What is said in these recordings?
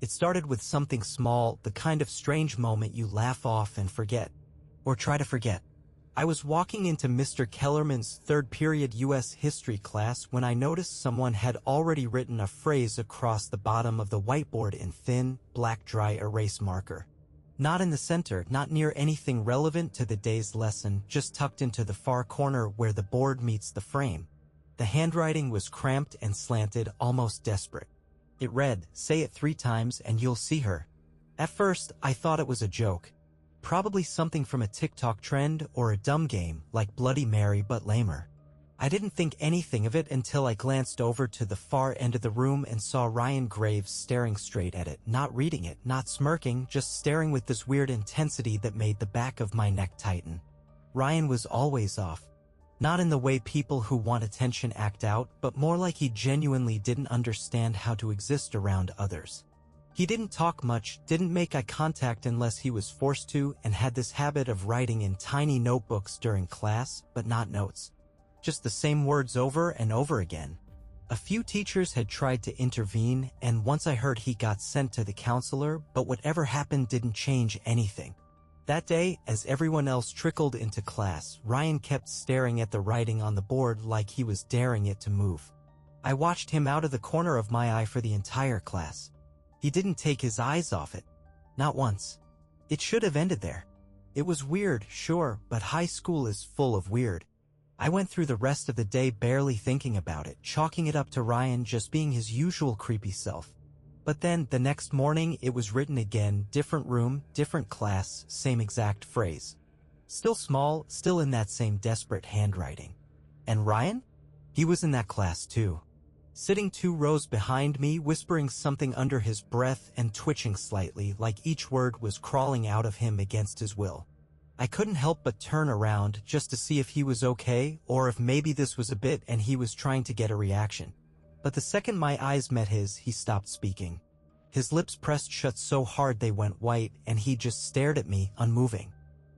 It started with something small, the kind of strange moment you laugh off and forget. Or try to forget. I was walking into Mr. Kellerman's third period U.S. history class when I noticed someone had already written a phrase across the bottom of the whiteboard in thin, black dry erase marker. Not in the center, not near anything relevant to the day's lesson, just tucked into the far corner where the board meets the frame. The handwriting was cramped and slanted, almost desperate. It read, "Say it 3 times and you'll see her." At first, I thought it was a joke. Probably something from a TikTok trend or a dumb game like Bloody Mary but lamer. I didn't think anything of it until I glanced over to the far end of the room and saw Ryan Graves staring straight at it, not reading it, not smirking, just staring with this weird intensity that made the back of my neck tighten. Ryan was always off. Not in the way people who want attention act out, but more like he genuinely didn't understand how to exist around others. He didn't talk much, didn't make eye contact unless he was forced to, and had this habit of writing in tiny notebooks during class, but not notes. Just the same words over and over again. A few teachers had tried to intervene, and once I heard he got sent to the counselor, but whatever happened didn't change anything. That day, as everyone else trickled into class, Ryan kept staring at the writing on the board like he was daring it to move. I watched him out of the corner of my eye for the entire class. He didn't take his eyes off it. Not once. It should have ended there. It was weird, sure, but high school is full of weird. I went through the rest of the day barely thinking about it, chalking it up to Ryan just being his usual creepy self. But then, the next morning, it was written again, different room, different class, same exact phrase. Still small, still in that same desperate handwriting. And Ryan? He was in that class too. Sitting 2 rows behind me, whispering something under his breath and twitching slightly, like each word was crawling out of him against his will. I couldn't help but turn around just to see if he was okay, or if maybe this was a bit and he was trying to get a reaction. But the second my eyes met his, he stopped speaking. His lips pressed shut so hard they went white, and he just stared at me, unmoving.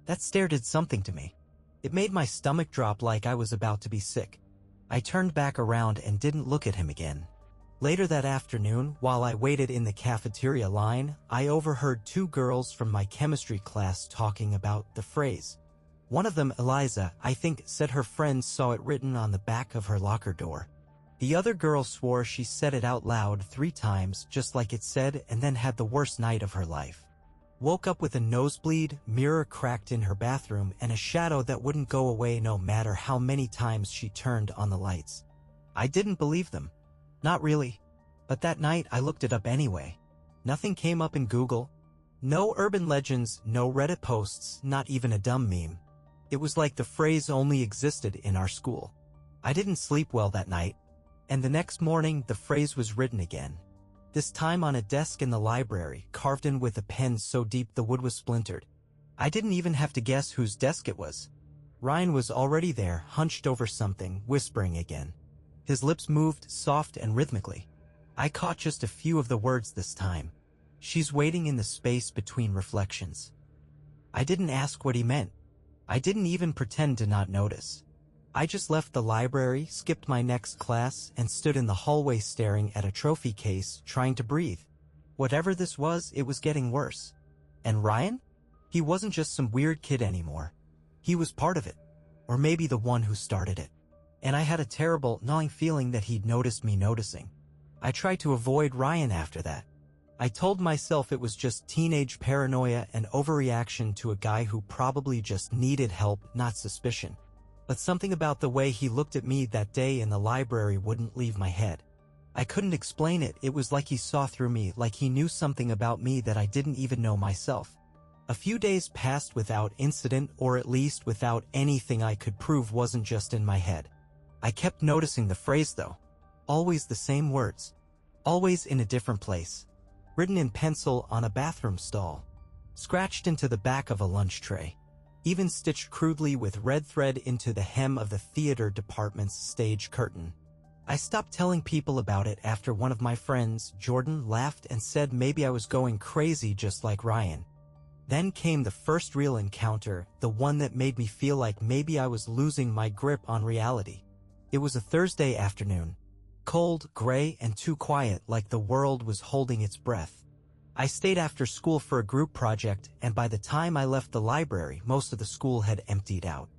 That stare did something to me. It made my stomach drop like I was about to be sick. I turned back around and didn't look at him again. Later that afternoon, while I waited in the cafeteria line, I overheard 2 girls from my chemistry class talking about the phrase. One of them, Eliza, I think, said her friends saw it written on the back of her locker door. The other girl swore she said it out loud 3 times, just like it said, and then had the worst night of her life. Woke up with a nosebleed, mirror cracked in her bathroom, and a shadow that wouldn't go away no matter how many times she turned on the lights. I didn't believe them. Not really. But that night I looked it up anyway. Nothing came up in Google. No urban legends, no Reddit posts, not even a dumb meme. It was like the phrase only existed in our school. I didn't sleep well that night. And the next morning, the phrase was written again. This time on a desk in the library, carved in with a pen so deep the wood was splintered. I didn't even have to guess whose desk it was. Ryan was already there, hunched over something, whispering again. His lips moved, soft and rhythmically. I caught just a few of the words this time. She's waiting in the space between reflections. I didn't ask what he meant. I didn't even pretend to not notice. I just left the library, skipped my next class, and stood in the hallway staring at a trophy case, trying to breathe. Whatever this was, it was getting worse. And Ryan? He wasn't just some weird kid anymore. He was part of it. Or maybe the one who started it. And I had a terrible, gnawing feeling that he'd noticed me noticing. I tried to avoid Ryan after that. I told myself it was just teenage paranoia and overreaction to a guy who probably just needed help, not suspicion. But something about the way he looked at me that day in the library wouldn't leave my head. I couldn't explain it. It was like he saw through me, like he knew something about me that I didn't even know myself. A few days passed without incident, or at least without anything I could prove wasn't just in my head. I kept noticing the phrase though. Always the same words. Always in a different place. Written in pencil on a bathroom stall. Scratched into the back of a lunch tray. Even stitched crudely with red thread into the hem of the theater department's stage curtain. I stopped telling people about it after one of my friends, Jordan, laughed and said maybe I was going crazy just like Ryan. Then came the first real encounter, the one that made me feel like maybe I was losing my grip on reality. It was a Thursday afternoon. Cold, gray, and too quiet, like the world was holding its breath. I stayed after school for a group project, and by the time I left the library, most of the school had emptied out.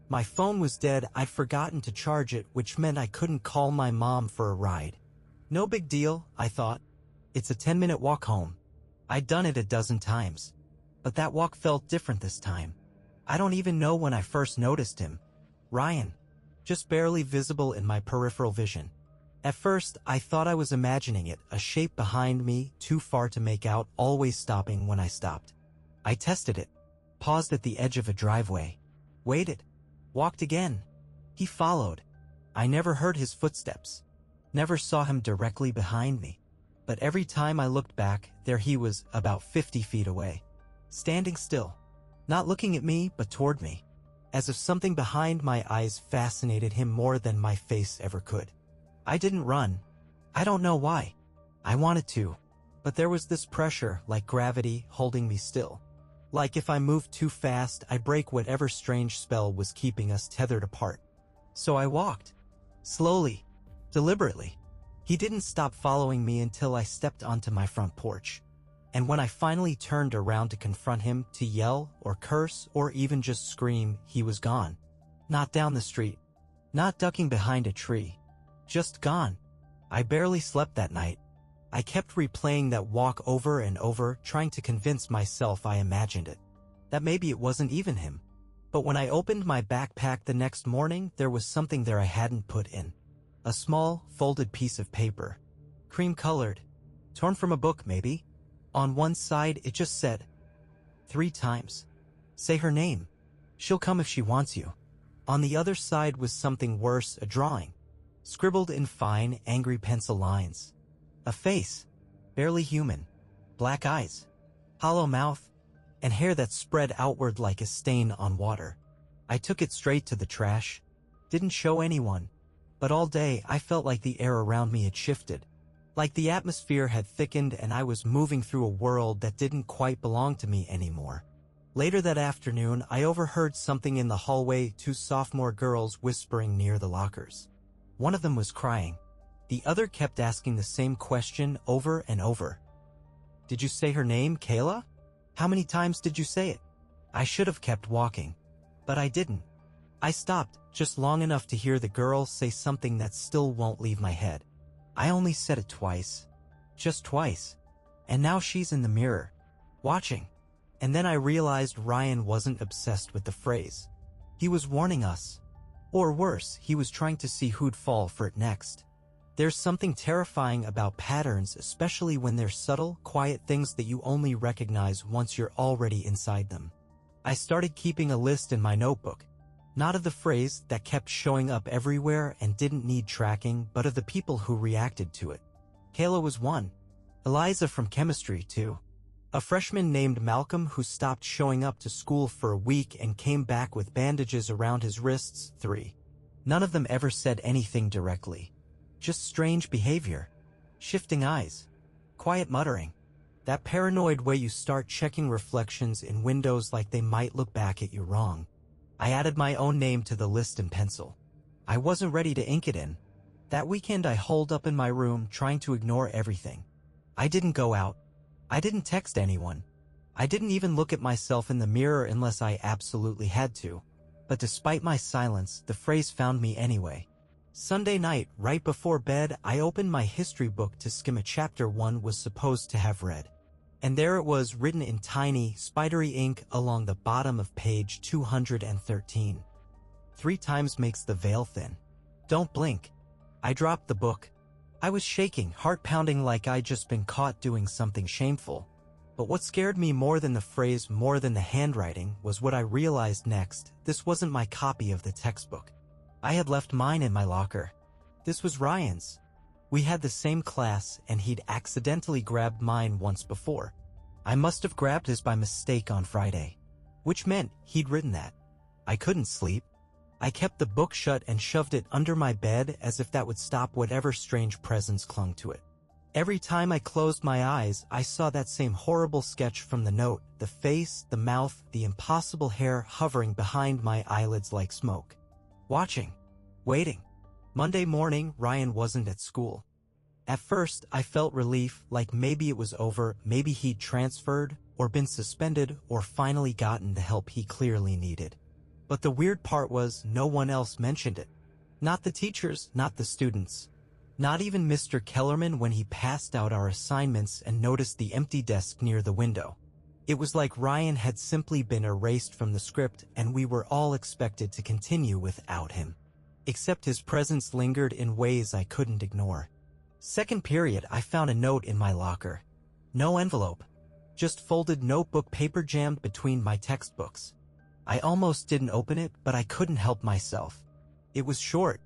My phone was dead. I'd forgotten to charge it, which meant I couldn't call my mom for a ride. No big deal, I thought. It's a 10-minute walk home. I'd done it a dozen times. But that walk felt different this time. I don't even know when I first noticed him. Ryan. Just barely visible in my peripheral vision. At first, I thought I was imagining it, a shape behind me, too far to make out, always stopping when I stopped. I tested it. Paused at the edge of a driveway. Waited. Walked again. He followed. I never heard his footsteps. Never saw him directly behind me. But every time I looked back, there he was, about 50 feet away. Standing still. Not looking at me, but toward me. As if something behind my eyes fascinated him more than my face ever could. I didn't run. I don't know why. I wanted to. But there was this pressure, like gravity, holding me still. Like if I moved too fast, I'd break whatever strange spell was keeping us tethered apart. So I walked. Slowly. Deliberately. He didn't stop following me until I stepped onto my front porch. And when I finally turned around to confront him, to yell or curse or even just scream, he was gone. Not down the street. Not ducking behind a tree. Just gone. I barely slept that night. I kept replaying that walk over and over, trying to convince myself I imagined it. That maybe it wasn't even him. But when I opened my backpack the next morning, there was something there I hadn't put in. A small, folded piece of paper. Cream-colored. Torn from a book, maybe. On one side, it just said, 3 times. Say her name. She'll come if she wants you. On the other side was something worse, a drawing. Scribbled in fine, angry pencil lines. A face. Barely human. Black eyes. Hollow mouth. And hair that spread outward like a stain on water. I took it straight to the trash. Didn't show anyone. But all day, I felt like the air around me had shifted. Like the atmosphere had thickened and I was moving through a world that didn't quite belong to me anymore. Later that afternoon, I overheard something in the hallway, 2 sophomore girls whispering near the lockers. One of them was crying. The other kept asking the same question over and over. Did you say her name, Kayla? How many times did you say it? I should have kept walking. But I didn't. I stopped, just long enough to hear the girl say something that still won't leave my head. I only said it twice. Just twice. And now she's in the mirror. Watching. And then I realized Ryan wasn't obsessed with the phrase. He was warning us. Or worse, he was trying to see who'd fall for it next. There's something terrifying about patterns, especially when they're subtle, quiet things that you only recognize once you're already inside them. I started keeping a list in my notebook. Not of the phrase that kept showing up everywhere and didn't need tracking, but of the people who reacted to it. Kayla was one. Eliza from chemistry, 2. A freshman named Malcolm who stopped showing up to school for a week and came back with bandages around his wrists, 3. None of them ever said anything directly. Just strange behavior. Shifting eyes. Quiet muttering. That paranoid way you start checking reflections in windows like they might look back at you wrong. I added my own name to the list in pencil. I wasn't ready to ink it in. That weekend I holed up in my room trying to ignore everything. I didn't go out. I didn't text anyone. I didn't even look at myself in the mirror unless I absolutely had to. But despite my silence, the phrase found me anyway. Sunday night, right before bed, I opened my history book to skim a chapter one was supposed to have read. And there it was, written in tiny, spidery ink along the bottom of page 213. 3 times makes the veil thin. Don't blink. I dropped the book. I was shaking, heart pounding like I'd just been caught doing something shameful. But what scared me more than the phrase, more than the handwriting, was what I realized next. This wasn't my copy of the textbook. I had left mine in my locker. This was Ryan's. We had the same class, and he'd accidentally grabbed mine once before. I must have grabbed his by mistake on Friday. Which meant he'd written that. I couldn't sleep. I kept the book shut and shoved it under my bed as if that would stop whatever strange presence clung to it. Every time I closed my eyes, I saw that same horrible sketch from the note, the face, the mouth, the impossible hair hovering behind my eyelids like smoke. Watching. Waiting. Monday morning, Ryan wasn't at school. At first, I felt relief, like maybe it was over, maybe he'd transferred, or been suspended, or finally gotten the help he clearly needed. But the weird part was no one else mentioned it. Not the teachers, not the students. Not even Mr. Kellerman when he passed out our assignments and noticed the empty desk near the window. It was like Ryan had simply been erased from the script and we were all expected to continue without him. Except his presence lingered in ways I couldn't ignore. Second period, I found a note in my locker. No envelope. Just folded notebook paper jammed between my textbooks. I almost didn't open it, but I couldn't help myself. It was short.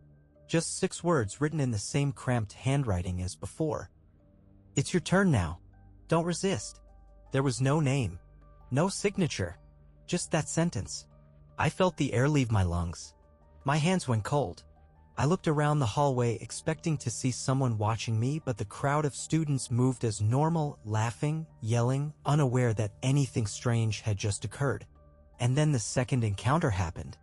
Just 6 words written in the same cramped handwriting as before. It's your turn now. Don't resist. There was no name. No signature. Just that sentence. I felt the air leave my lungs. My hands went cold. I looked around the hallway expecting to see someone watching me, but the crowd of students moved as normal, laughing, yelling, unaware that anything strange had just occurred. And then the second encounter happened.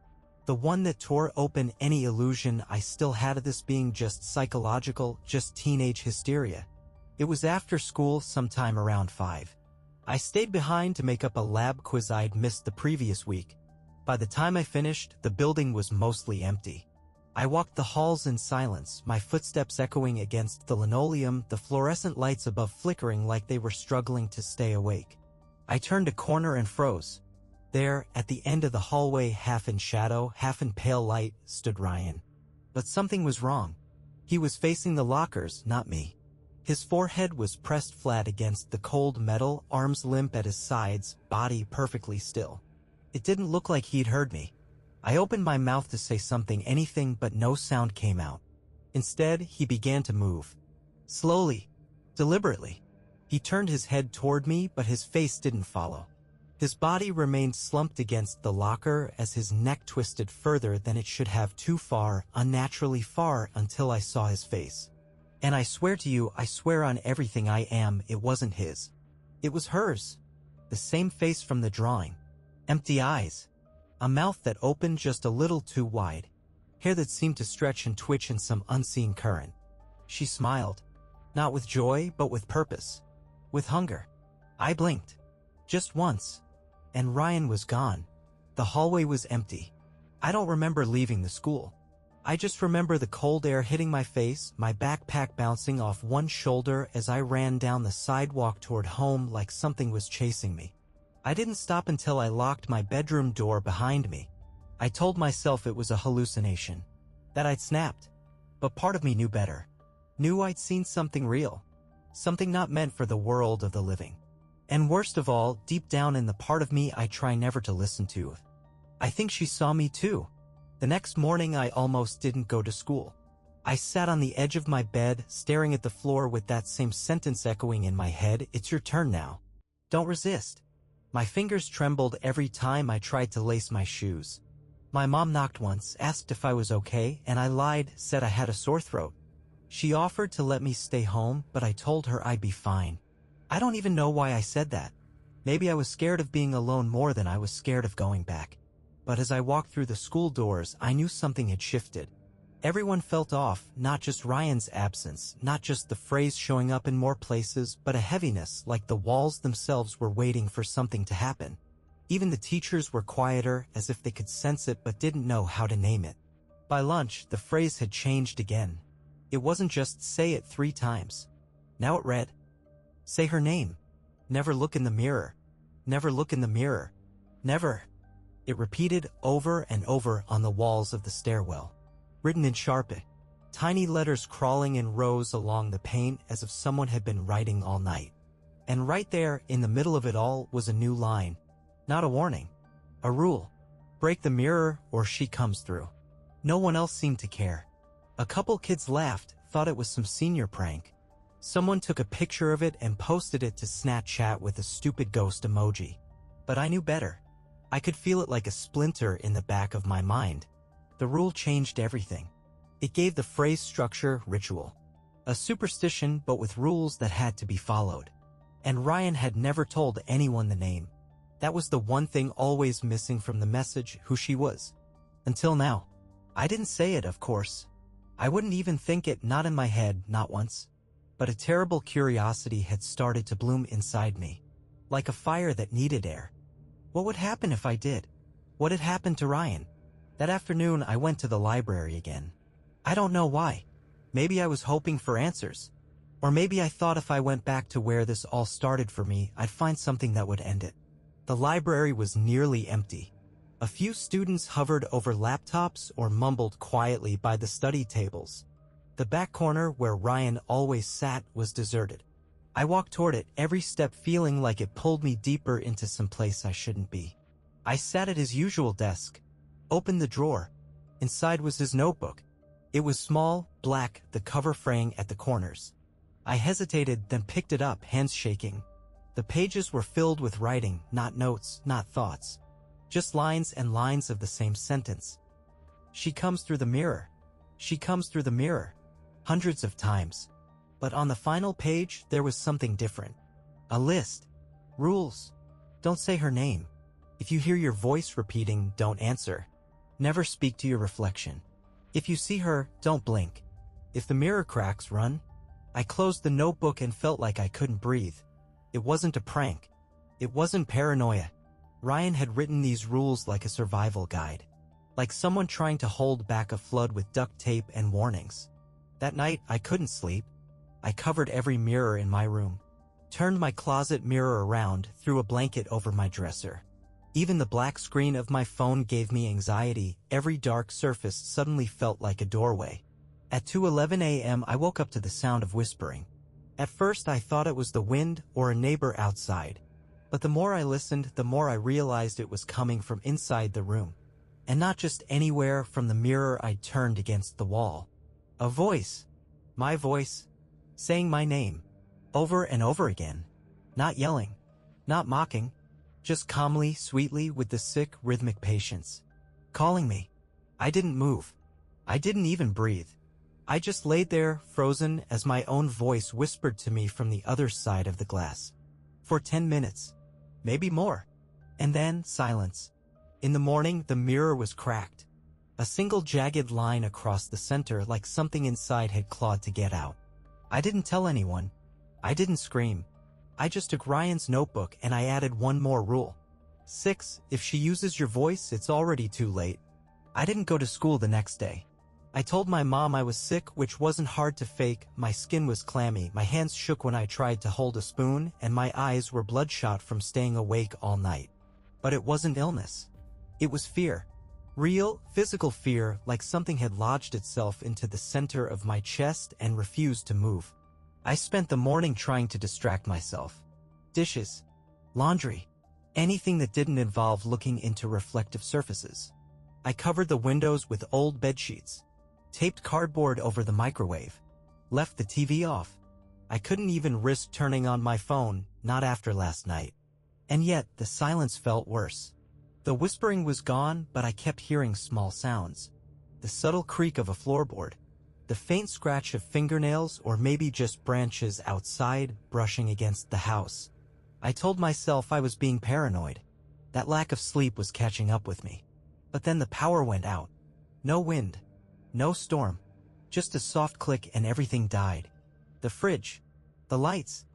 The one that tore open any illusion I still had of this being just psychological, just teenage hysteria. It was after school, sometime around 5. I stayed behind to make up a lab quiz I'd missed the previous week. By the time I finished, the building was mostly empty. I walked the halls in silence, my footsteps echoing against the linoleum, the fluorescent lights above flickering like they were struggling to stay awake. I turned a corner and froze. There, at the end of the hallway, half in shadow, half in pale light, stood Ryan. But something was wrong. He was facing the lockers, not me. His forehead was pressed flat against the cold metal, arms limp at his sides, body perfectly still. It didn't look like he'd heard me. I opened my mouth to say something, anything, but no sound came out. Instead, he began to move. Slowly, deliberately. He turned his head toward me, but his face didn't follow. His body remained slumped against the locker as his neck twisted further than it should have, too far, unnaturally far, until I saw his face. And I swear to you, I swear on everything I am, it wasn't his. It was hers. The same face from the drawing. Empty eyes. A mouth that opened just a little too wide. Hair that seemed to stretch and twitch in some unseen current. She smiled. Not with joy, but with purpose. With hunger. I blinked. Just once. And Ryan was gone. The hallway was empty. I don't remember leaving the school. I just remember the cold air hitting my face, my backpack bouncing off one shoulder as I ran down the sidewalk toward home like something was chasing me. I didn't stop until I locked my bedroom door behind me. I told myself it was a hallucination, that I'd snapped. But part of me knew better. Knew I'd seen something real. Something not meant for the world of the living. And worst of all, deep down in the part of me I try never to listen to. I think she saw me too. The next morning I almost didn't go to school. I sat on the edge of my bed, staring at the floor with that same sentence echoing in my head. It's your turn now. Don't resist. My fingers trembled every time I tried to lace my shoes. My mom knocked once, asked if I was okay, and I lied, said I had a sore throat. She offered to let me stay home, but I told her I'd be fine. I don't even know why I said that. Maybe I was scared of being alone more than I was scared of going back. But as I walked through the school doors, I knew something had shifted. Everyone felt off, not just Ryan's absence, not just the phrase showing up in more places, but a heaviness, like the walls themselves were waiting for something to happen. Even the teachers were quieter, as if they could sense it but didn't know how to name it. By lunch, the phrase had changed again. It wasn't just say it 3 times. Now it read, say her name. Never look in the mirror. Never look in the mirror. Never. It repeated over and over on the walls of the stairwell. Written in Sharpie. Tiny letters crawling in rows along the paint as if someone had been writing all night. And right there, in the middle of it all, was a new line. Not a warning. A rule. Break the mirror or she comes through. No one else seemed to care. A couple kids laughed, thought it was some senior prank. Someone took a picture of it and posted it to Snapchat with a stupid ghost emoji. But I knew better. I could feel it like a splinter in the back of my mind. The rule changed everything. It gave the phrase structure, ritual. A superstition, but with rules that had to be followed. And Ryan had never told anyone the name. That was the one thing always missing from the message, who she was. Until now. I didn't say it, of course. I wouldn't even think it, not in my head, not once. but a terrible curiosity had started to bloom inside me, like a fire that needed air. What would happen if I did? What had happened to Ryan? That afternoon, I went to the library again. I don't know why. Maybe I was hoping for answers. Or maybe I thought if I went back to where this all started for me, I'd find something that would end it. The library was nearly empty. A few students hovered over laptops or mumbled quietly by the study tables. The back corner where Ryan always sat was deserted. I walked toward it, every step feeling like it pulled me deeper into some place I shouldn't be. I sat at his usual desk, opened the drawer. Inside was his notebook. It was small, black, the cover fraying at the corners. I hesitated, then picked it up, hands shaking. The pages were filled with writing, not notes, not thoughts. Just lines and lines of the same sentence. She comes through the mirror. She comes through the mirror. Hundreds of times. But on the final page, there was something different. A list. Rules. Don't say her name. If you hear your voice repeating, don't answer. Never speak to your reflection. If you see her, don't blink. If the mirror cracks, run. I closed the notebook and felt like I couldn't breathe. It wasn't a prank. It wasn't paranoia. Ryan had written these rules like a survival guide. Like someone trying to hold back a flood with duct tape and warnings. That night, I couldn't sleep. I covered every mirror in my room. Turned my closet mirror around, threw a blanket over my dresser. Even the black screen of my phone gave me anxiety. Every dark surface suddenly felt like a doorway. At 2:11 a.m. I woke up to the sound of whispering. At first I thought it was the wind or a neighbor outside. But the more I listened, the more I realized it was coming from inside the room. And not just anywhere, from the mirror I'd turned against the wall. A voice. My voice. Saying my name. Over and over again. Not yelling. Not mocking. Just calmly, sweetly, with the sick, rhythmic patience. Calling me. I didn't move. I didn't even breathe. I just laid there, frozen, as my own voice whispered to me from the other side of the glass. For 10 minutes. Maybe more. And then, silence. In the morning, the mirror was cracked. A single jagged line across the center, like something inside had clawed to get out. I didn't tell anyone. I didn't scream. I just took Ryan's notebook and I added one more rule. 6. If she uses your voice, it's already too late. I didn't go to school the next day. I told my mom I was sick, which wasn't hard to fake. My skin was clammy, my hands shook when I tried to hold a spoon, and my eyes were bloodshot from staying awake all night. But it wasn't illness. It was fear. Real, physical fear, like something had lodged itself into the center of my chest and refused to move. I spent the morning trying to distract myself. Dishes, laundry, anything that didn't involve looking into reflective surfaces. I covered the windows with old bedsheets, taped cardboard over the microwave, left the TV off. I couldn't even risk turning on my phone, not after last night. And yet, the silence felt worse. The whispering was gone, but I kept hearing small sounds. The subtle creak of a floorboard. The faint scratch of fingernails, or maybe just branches outside brushing against the house. I told myself I was being paranoid. That lack of sleep was catching up with me. But then the power went out. No wind. No storm. Just a soft click and everything died. The fridge. The lights.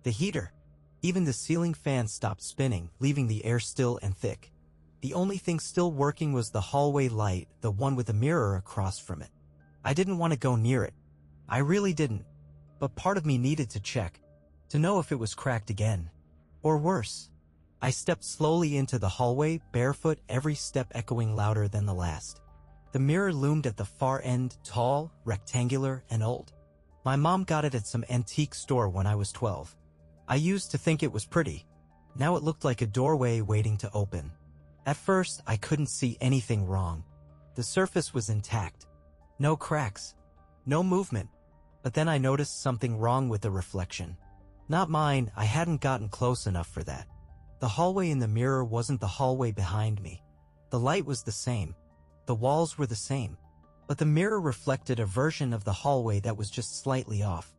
The heater. Even the ceiling fan stopped spinning, leaving the air still and thick. The only thing still working was the hallway light, the one with a mirror across from it. I didn't want to go near it. I really didn't. But part of me needed to check, to know if it was cracked again. Or worse. I stepped slowly into the hallway, barefoot, every step echoing louder than the last. The mirror loomed at the far end, tall, rectangular, and old. My mom got it at some antique store when I was 12. I used to think it was pretty. Now it looked like a doorway waiting to open. At first, I couldn't see anything wrong. The surface was intact. No cracks. No movement. But then I noticed something wrong with the reflection. Not mine, I hadn't gotten close enough for that. The hallway in the mirror wasn't the hallway behind me. The light was the same. The walls were the same. But the mirror reflected a version of the hallway that was just slightly off.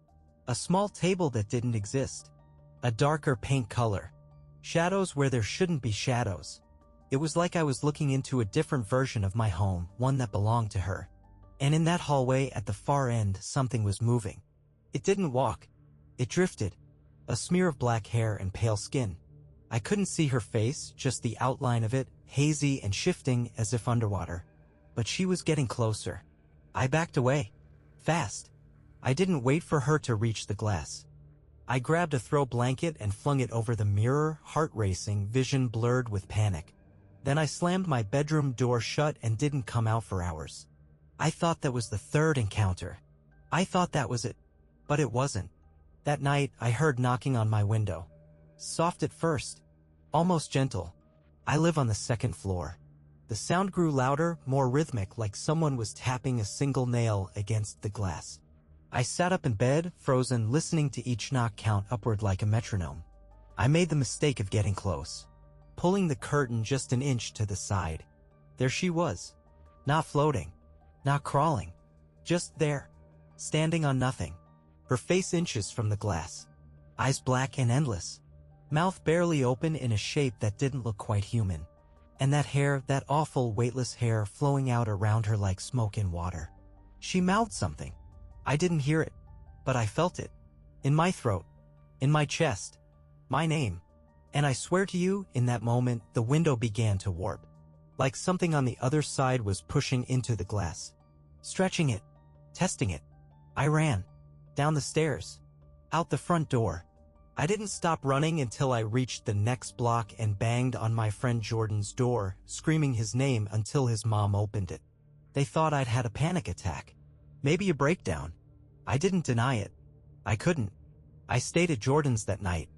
A small table that didn't exist. A darker paint color. Shadows where there shouldn't be shadows. It was like I was looking into a different version of my home, one that belonged to her. And in that hallway at the far end, something was moving. It didn't walk. It drifted. A smear of black hair and pale skin. I couldn't see her face, just the outline of it, hazy and shifting as if underwater. But she was getting closer. I backed away. Fast. I didn't wait for her to reach the glass. I grabbed a throw blanket and flung it over the mirror, heart racing, vision blurred with panic. Then I slammed my bedroom door shut and didn't come out for hours. I thought that was the third encounter. I thought that was it. But it wasn't. That night, I heard knocking on my window. Soft at first. Almost gentle. I live on the second floor. The sound grew louder, more rhythmic, like someone was tapping a single nail against the glass. I sat up in bed, frozen, listening to each knock count upward like a metronome. I made the mistake of getting close. Pulling the curtain just an inch to the side. There she was. Not floating. Not crawling. Just there. Standing on nothing. Her face inches from the glass. Eyes black and endless. Mouth barely open in a shape that didn't look quite human. And that hair, that awful weightless hair flowing out around her like smoke in water. She mouthed something. I didn't hear it. But I felt it. In my throat. In my chest. My name. And I swear to you, in that moment, the window began to warp. Like something on the other side was pushing into the glass. Stretching it. Testing it. I ran. Down the stairs. Out the front door. I didn't stop running until I reached the next block and banged on my friend Jordan's door, screaming his name until his mom opened it. They thought I'd had a panic attack. Maybe a breakdown. I didn't deny it. I couldn't. I stayed at Jordan's that night.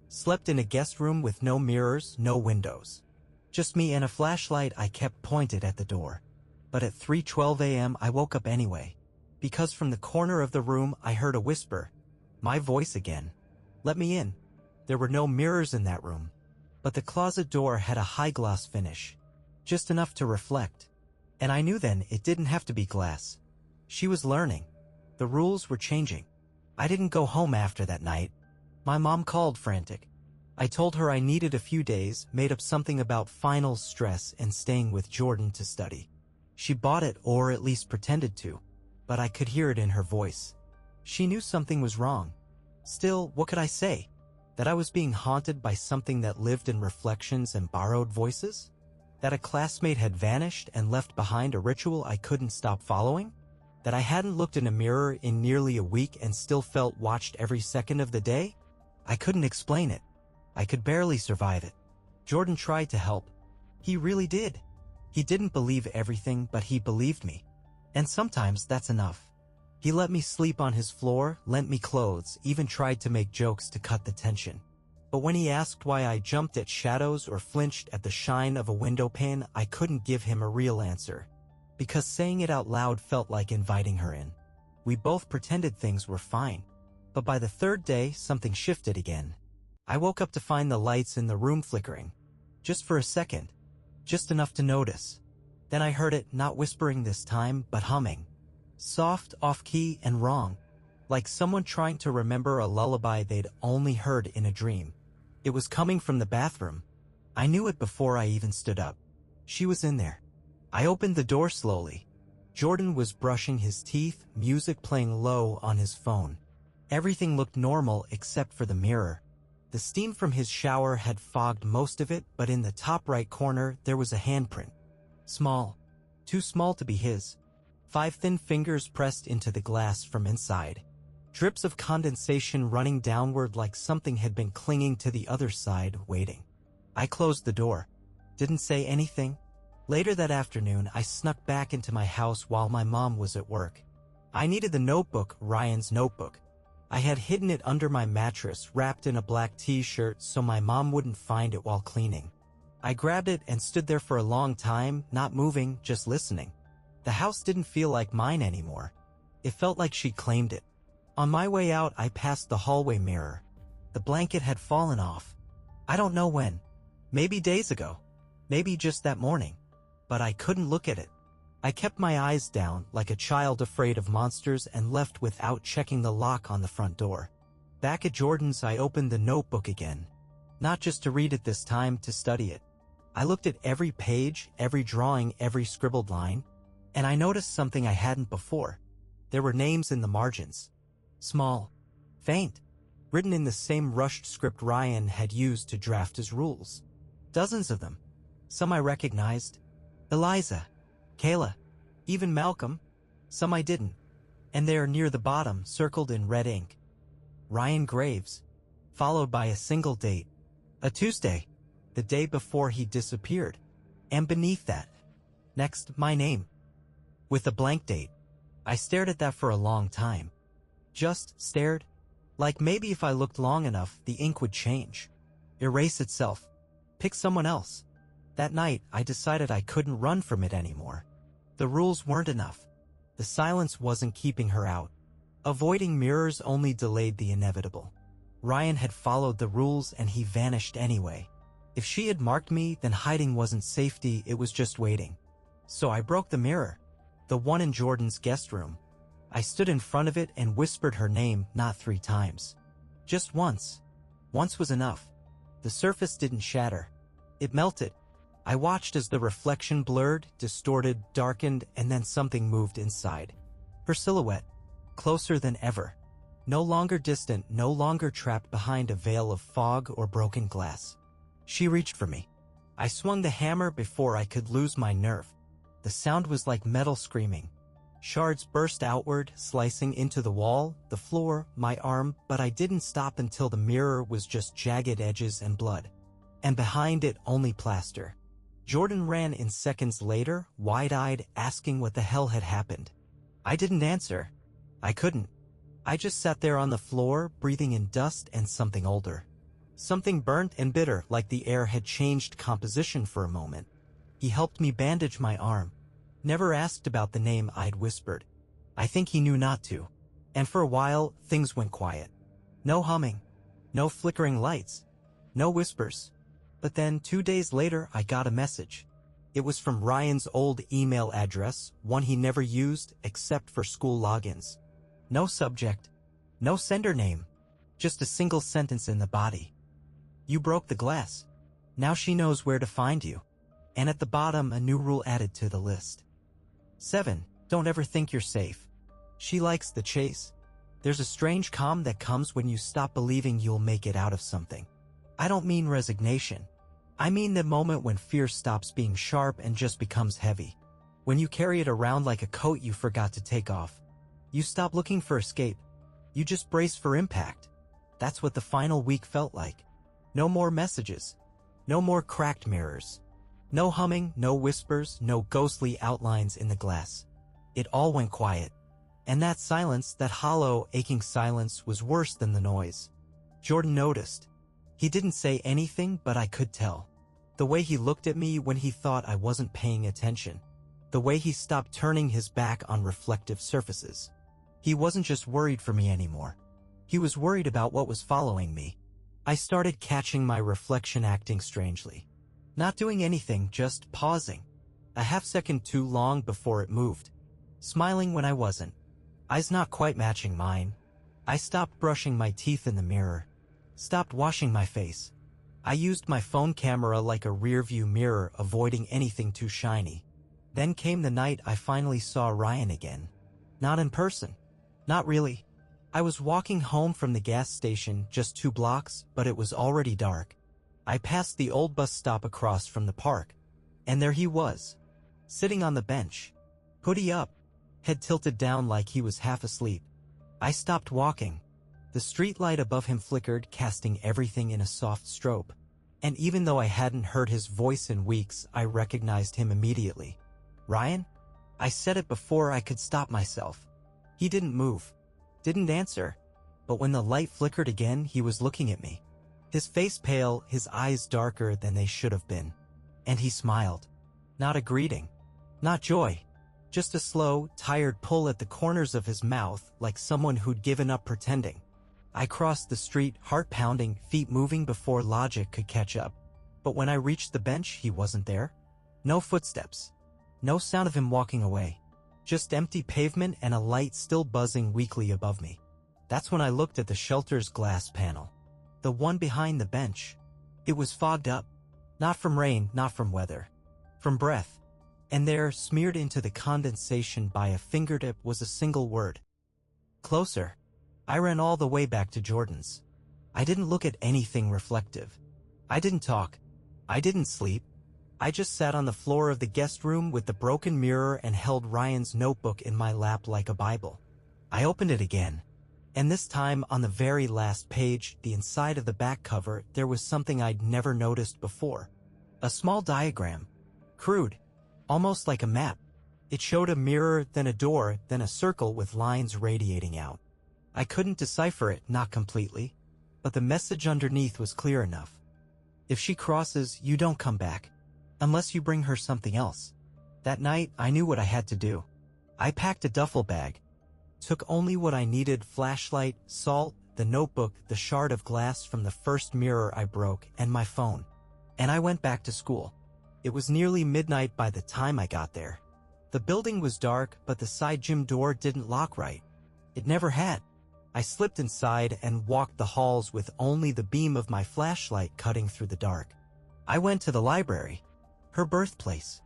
Slept in a guest room with no mirrors, no windows. Just me and a flashlight I kept pointed at the door. But at 3:12 a.m. I woke up anyway. Because from the corner of the room I heard a whisper. My voice again. Let me in. There were no mirrors in that room. But the closet door had a high gloss finish. Just enough to reflect. And I knew then it didn't have to be glass. She was learning. The rules were changing. I didn't go home after that night. My mom called frantic. I told her I needed a few days, made up something about final stress and staying with Jordan to study. She bought it, or at least pretended to. But I could hear it in her voice. She knew something was wrong. Still, what could I say? That I was being haunted by something that lived in reflections and borrowed voices? That a classmate had vanished and left behind a ritual I couldn't stop following? That I hadn't looked in a mirror in nearly a week and still felt watched every second of the day? I couldn't explain it. I could barely survive it. Jordan tried to help. He really did. He didn't believe everything, but he believed me. And sometimes that's enough. He let me sleep on his floor, lent me clothes, even tried to make jokes to cut the tension. But when he asked why I jumped at shadows or flinched at the shine of a window pane, I couldn't give him a real answer. Because saying it out loud felt like inviting her in. We both pretended things were fine. But by the third day, something shifted again. I woke up to find the lights in the room flickering. Just for a second. Just enough to notice. Then I heard it, not whispering this time, but humming. Soft, off-key, and wrong. Like someone trying to remember a lullaby they'd only heard in a dream. It was coming from the bathroom. I knew it before I even stood up. She was in there. I opened the door slowly. Jordan was brushing his teeth, music playing low on his phone. Everything looked normal except for the mirror. The steam from his shower had fogged most of it, but in the top right corner there was a handprint. Small. Too small to be his. 5 thin fingers pressed into the glass from inside. Drips of condensation running downward like something had been clinging to the other side, waiting. I closed the door. Didn't say anything. Later that afternoon, I snuck back into my house while my mom was at work. I needed the notebook, Ryan's notebook. I had hidden it under my mattress, wrapped in a black t-shirt so my mom wouldn't find it while cleaning. I grabbed it and stood there for a long time, not moving, just listening. The house didn't feel like mine anymore. It felt like she'd claimed it. On my way out, I passed the hallway mirror. The blanket had fallen off. I don't know when. Maybe days ago. Maybe just that morning. But I couldn't look at it. I kept my eyes down, like a child afraid of monsters, and left without checking the lock on the front door. Back at Jordan's, I opened the notebook again. Not just to read it this time, to study it. I looked at every page, every drawing, every scribbled line. And I noticed something I hadn't before. There were names in the margins. Small. Faint. written in the same rushed script Ryan had used to draft his rules. Dozens of them. Some I recognized. Eliza, Kayla, even Malcolm. Some I didn't. And they are near the bottom, circled in red ink. Ryan Graves, followed by a single date. A Tuesday, the day before he disappeared. And beneath that, next, my name. With a blank date. I stared at that for a long time. Just stared. Like maybe if I looked long enough, the ink would change. Erase itself. Pick someone else. That night, I decided I couldn't run from it anymore. The rules weren't enough. The silence wasn't keeping her out. Avoiding mirrors only delayed the inevitable. Ryan had followed the rules and he vanished anyway. If she had marked me, then hiding wasn't safety, it was just waiting. So I broke the mirror. The one in Jordan's guest room. I stood in front of it and whispered her name, not 3 times. Just once. Once was enough. The surface didn't shatter. It melted. I watched as the reflection blurred, distorted, darkened, and then something moved inside. Her silhouette. Closer than ever. No longer distant, no longer trapped behind a veil of fog or broken glass. She reached for me. I swung the hammer before I could lose my nerve. The sound was like metal screaming. Shards burst outward, slicing into the wall, the floor, my arm, but I didn't stop until the mirror was just jagged edges and blood. And behind it, only plaster. Jordan ran in seconds later, wide-eyed, asking what the hell had happened. I didn't answer. I couldn't. I just sat there on the floor, breathing in dust and something older. Something burnt and bitter, like the air had changed composition for a moment. He helped me bandage my arm. Never asked about the name I'd whispered. I think he knew not to. And for a while, things went quiet. No humming. No flickering lights. No whispers. But then 2 days later, I got a message. It was from Ryan's old email address, one he never used except for school logins. No subject. No sender name. Just a single sentence in the body. You broke the glass. Now she knows where to find you. And at the bottom, a new rule added to the list. 7. Don't ever think you're safe. She likes the chase. There's a strange calm that comes when you stop believing you'll make it out of something. I don't mean resignation. I mean the moment when fear stops being sharp and just becomes heavy. When you carry it around like a coat you forgot to take off. You stop looking for escape. You just brace for impact. That's what the final week felt like. No more messages. No more cracked mirrors. No humming, no whispers, no ghostly outlines in the glass. It all went quiet. And that silence, that hollow, aching silence, was worse than the noise. Jordan noticed. He didn't say anything, but I could tell. The way he looked at me when he thought I wasn't paying attention. The way he stopped turning his back on reflective surfaces. He wasn't just worried for me anymore. He was worried about what was following me. I started catching my reflection acting strangely. Not doing anything, just pausing. A half-second too long before it moved. Smiling when I wasn't. Eyes not quite matching mine. I stopped brushing my teeth in the mirror. Stopped washing my face. I used my phone camera like a rear-view mirror, avoiding anything too shiny. Then came the night I finally saw Ryan again. Not in person. Not really. I was walking home from the gas station, just 2 blocks, but it was already dark. I passed the old bus stop across from the park. And there he was. Sitting on the bench. Hoodie up. Head tilted down like he was half asleep. I stopped walking. The street light above him flickered, casting everything in a soft strobe. And even though I hadn't heard his voice in weeks, I recognized him immediately. Ryan? I said it before I could stop myself. He didn't move. Didn't answer. But when the light flickered again, he was looking at me. His face pale, his eyes darker than they should have been. And he smiled. Not a greeting. Not joy. Just a slow, tired pull at the corners of his mouth, like someone who'd given up pretending. I crossed the street, heart pounding, feet moving before logic could catch up. But when I reached the bench, he wasn't there. No footsteps. No sound of him walking away. Just empty pavement and a light still buzzing weakly above me. That's when I looked at the shelter's glass panel. The one behind the bench. It was fogged up. Not from rain, not from weather. From breath. And there, smeared into the condensation by a fingertip, was a single word. Closer. I ran all the way back to Jordan's. I didn't look at anything reflective. I didn't talk. I didn't sleep. I just sat on the floor of the guest room with the broken mirror and held Ryan's notebook in my lap like a Bible. I opened it again. And this time, on the very last page, the inside of the back cover, there was something I'd never noticed before. A small diagram. Crude. Almost like a map. It showed a mirror, then a door, then a circle with lines radiating out. I couldn't decipher it, not completely. But the message underneath was clear enough. If she crosses, you don't come back. Unless you bring her something else. That night, I knew what I had to do. I packed a duffel bag. Took only what I needed: flashlight, salt, the notebook, the shard of glass from the first mirror I broke, and my phone. And I went back to school. It was nearly midnight by the time I got there. The building was dark, but the side gym door didn't lock right. It never had. I slipped inside and walked the halls with only the beam of my flashlight cutting through the dark. I went to the library. Her birthplace.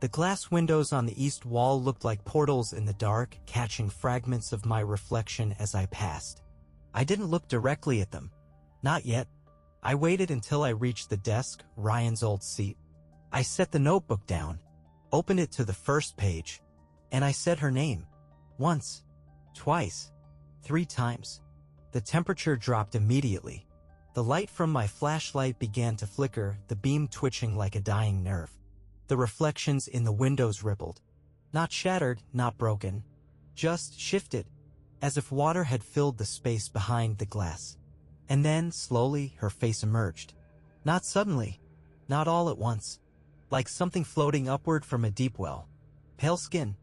The glass windows on the east wall looked like portals in the dark, catching fragments of my reflection as I passed. I didn't look directly at them. Not yet. I waited until I reached the desk, Ryan's old seat. I set the notebook down, opened it to the first page, and I said her name. Once. Twice. 3 times. The temperature dropped immediately. The light from my flashlight began to flicker, the beam twitching like a dying nerve. The reflections in the windows rippled. Not shattered, not broken. Just shifted, as if water had filled the space behind the glass. And then, slowly, her face emerged. Not suddenly. Not all at once. Like something floating upward from a deep well. Pale skin.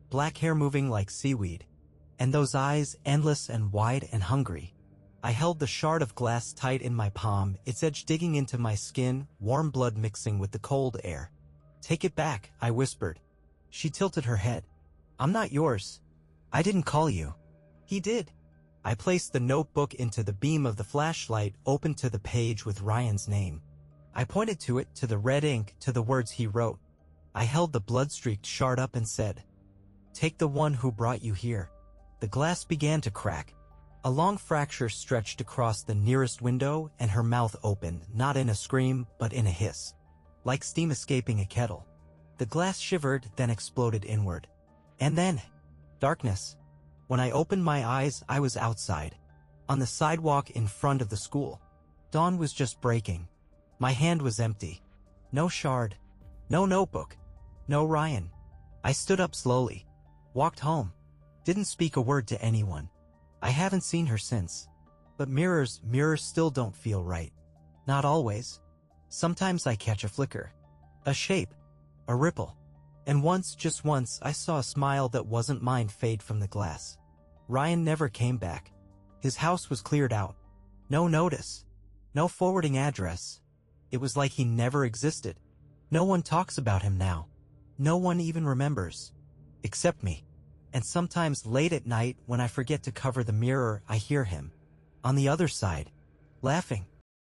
Black hair moving like seaweed. And those eyes, endless and wide and hungry. I held the shard of glass tight in my palm, its edge digging into my skin, warm blood mixing with the cold air. "Take it back," I whispered. She tilted her head. "I'm not yours. I didn't call you." "He did." I placed the notebook into the beam of the flashlight, open to the page with Ryan's name. I pointed to it, to the red ink, to the words he wrote. I held the blood-streaked shard up and said, "Take the one who brought you here." The glass began to crack. A long fracture stretched across the nearest window, and her mouth opened, not in a scream, but in a hiss. Like steam escaping a kettle. The glass shivered, then exploded inward. And then, darkness. When I opened my eyes, I was outside. On the sidewalk in front of the school. Dawn was just breaking. My hand was empty. No shard. No notebook. No Ryan. I stood up slowly. Walked home. Didn't speak a word to anyone. I haven't seen her since. But mirrors still don't feel right. Not always. Sometimes I catch a flicker. A shape. A ripple. And once, just once, I saw a smile that wasn't mine fade from the glass. Ryan never came back. His house was cleared out. No notice. No forwarding address. It was like he never existed. No one talks about him now. No one even remembers. Except me. And sometimes late at night, when I forget to cover the mirror, I hear him. On the other side. Laughing.